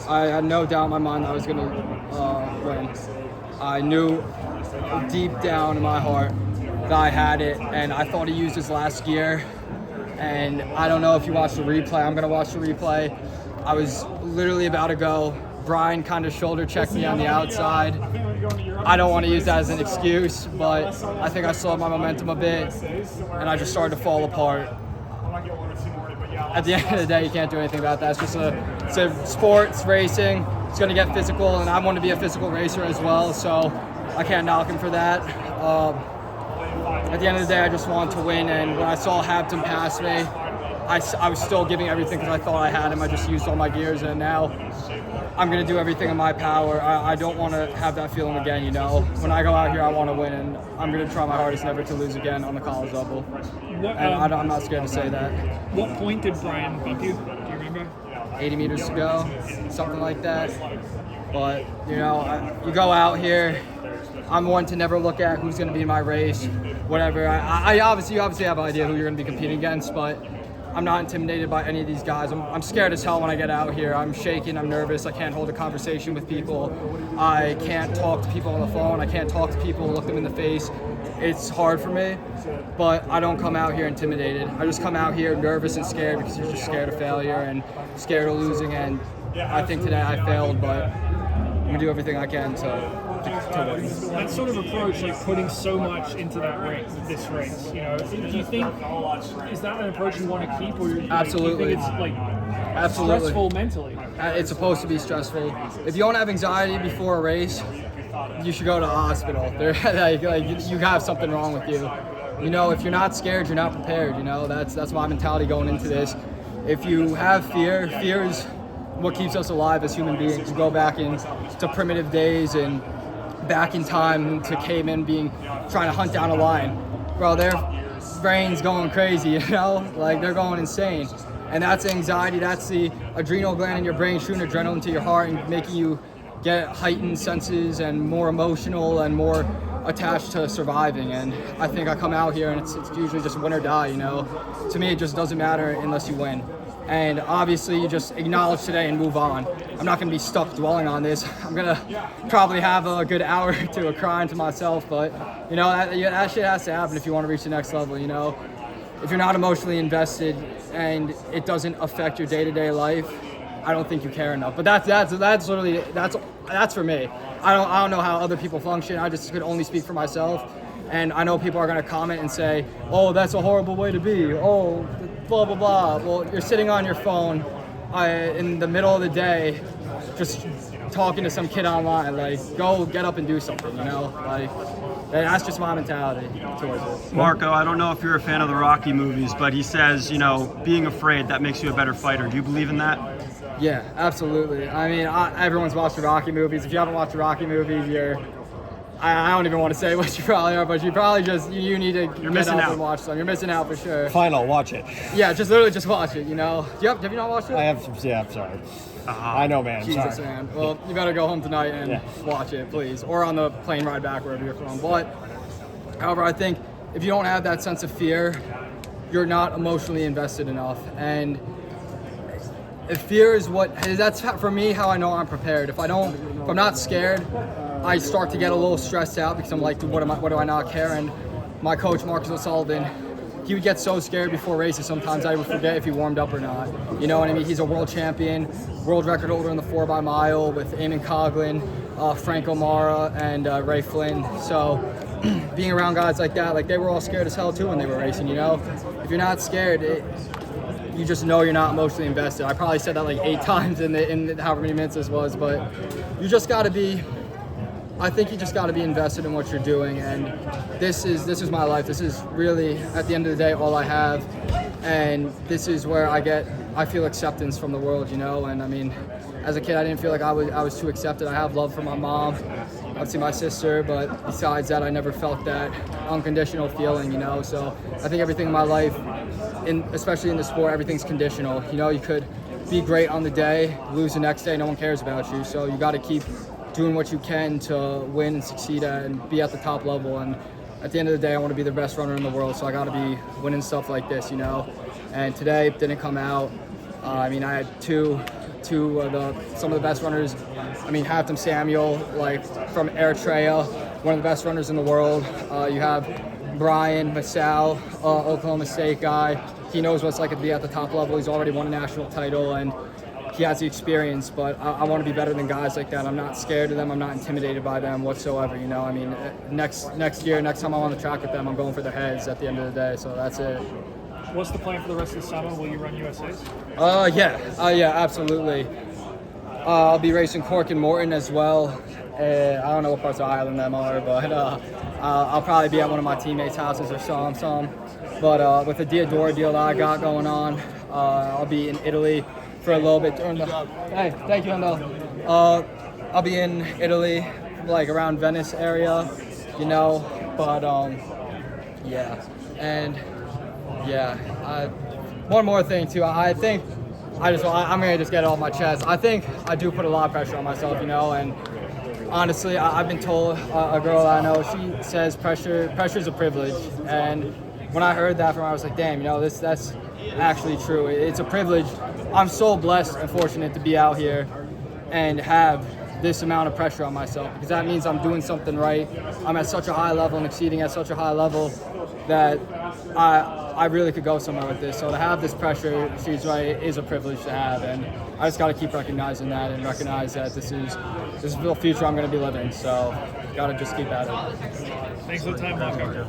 I had no doubt in my mind that I was going to win. I knew deep down in my heart that I had it, and I thought he used his last gear. And I don't know if you watched the replay. I'm going to watch the replay. I was literally about to go. Brian kind of shoulder checked me on the outside. I don't want to use that as an excuse, but I think I slowed my momentum a bit, and I just started to fall apart. At the end of the day, you can't do anything about that. It's a sport, it's racing. It's going to get physical, and I want to be a physical racer as well, so I can't knock him for that. At the end of the day, I just wanted to win, and when I saw Hampton pass me, I was still giving everything because I thought I had him. I just used all my gears, and now I'm going to do everything in my power. I don't want to have that feeling again, you know. When I go out here, I want to win, and I'm going to try my hardest never to lose again on the college level. I'm not scared to say that. What point did Brian bump you? Do you remember? 80 meters to go, something like that. But, you know, you go out here, I'm one to never look at who's going to be in my race, whatever. I obviously have an idea who you're going to be competing against, but I'm not intimidated by any of these guys. I'm scared as hell when I get out here. I'm shaking, I'm nervous, I can't hold a conversation with people. I can't talk to people on the phone, I can't talk to people, look them in the face. It's hard for me, but I don't come out here intimidated. I just come out here nervous and scared because you're just scared of failure and scared of losing, and I think today I failed, but I'm going to do everything I can to win. That sort of approach, like putting so much into that race, this race, you know, do you think, is that an approach you want to keep, or Absolutely. You think it's like Absolutely. stressful mentally? It's supposed to be stressful. If you don't have anxiety before a race, you should go to the hospital. You have something wrong with you. You know, if you're not scared, you're not prepared. You know, that's my mentality going into this. If you have fear is what keeps us alive as human beings. You go back into primitive days and back in time to cavemen trying to hunt down a lion. Bro, their brain's going crazy, you know? Like, they're going insane. And that's anxiety, that's the adrenal gland in your brain shooting adrenaline to your heart and making you get heightened senses and more emotional and more attached to surviving. And I think I come out here and it's usually just win or die, you know? To me, it just doesn't matter unless you win. And obviously, you just acknowledge today and move on. I'm not going to be stuck dwelling on this. I'm going to probably have a good hour or two of crying to myself, but, you know, that shit has to happen if you want to reach the next level, you know? If you're not emotionally invested and it doesn't affect your day-to-day life, I don't think you care enough. But that's literally that's for me. I don't know how other people function. I just could only speak for myself. And I know people are going to comment and say, oh, that's a horrible way to be. Oh, blah, blah, blah. Well, you're sitting on your phone in the middle of the day just talking to some kid online. Like, go get up and do something, you know? Like, that's just my mentality towards it. Marco, I don't know if you're a fan of the Rocky movies, but he says, you know, being afraid, that makes you a better fighter. Do you believe in that? Yeah, absolutely. I mean, everyone's watched the Rocky movies. If you haven't watched the Rocky movies, I don't even want to say what you probably are, but you probably you need to get up and watch them. You're missing out for sure. Fine, I'll watch it. Yeah, just literally just watch it, you know. Have you not watched it? I have, yeah, I'm sorry. I know, man. Jesus, sorry. man. Well, you better go home tonight and watch it, please. Or on the plane ride back, wherever you're from. But, however, I think if you don't have that sense of fear, you're not emotionally invested enough. And if fear is that's for me how I know I'm prepared. If I'm not scared, I start to get a little stressed out because I'm like, what do I not care? And my coach, Marcus O'Sullivan, he would get so scared before races sometimes I would forget if he warmed up or not. You know what I mean? He's a world champion, world record holder in the 4x mile with Eamon Coughlin, Frank O'Mara, and Ray Flynn. So being around guys like that, like they were all scared as hell too when they were racing, you know? If you're not scared, you just know you're not emotionally invested. I probably said that like 8 times in however many minutes this was, but you just got to be, I think you just got to be invested in what you're doing, and this is my life. This is really, at the end of the day, all I have, and this is where I feel acceptance from the world, you know. And I mean, as a kid, I didn't feel like I was too accepted. I have love for my mom, obviously my sister, but besides that, I never felt that unconditional feeling, you know. So I think everything in my life, especially in the sport, everything's conditional. You know, you could be great on the day, lose the next day, no one cares about you. So you got to keep doing what you can to win and succeed and be at the top level. And at the end of the day, I want to be the best runner in the world, so I got to be winning stuff like this, you know. And today didn't come out. I mean, I had 2 some of the best runners. I mean, Hatem Samuel, like from Eritrea, one of the best runners in the world. You have Brian Masau, Oklahoma State guy. He knows what it's like to be at the top level. He's already won a national title, and he has the experience, but I want to be better than guys like that. I'm not scared of them. I'm not intimidated by them whatsoever. You know, I mean, next year, next time I'm on the track with them, I'm going for their heads at the end of the day. So that's it. What's the plan for the rest of the summer? Will you run USAs? Yeah, absolutely. I'll be racing Cork and Morton as well. I don't know what parts of Ireland them are, but I'll probably be at one of my teammates' houses or some. But with the Diodora deal that I got going on, I'll be in Italy for a little bit during the. Hey, thank you, Endo. I'll be in Italy, like around Venice area, you know. But yeah, and yeah. One more thing too. I think I'm gonna just get it off my chest. I think I do put a lot of pressure on myself, you know, and honestly, I've been told, a girl I know, she says pressure is a privilege, and when I heard that from her, I was like, damn, you know, that's actually true. It's a privilege. I'm so blessed and fortunate to be out here and have this amount of pressure on myself, because that means I'm doing something right. I'm at such a high level and exceeding at such a high level that I really could go somewhere with this. So to have this pressure, she's right, is a privilege to have, and I just got to keep recognizing that and recognize that this is the future I'm going to be living. So got to just keep at it. Thanks for the time, Langon.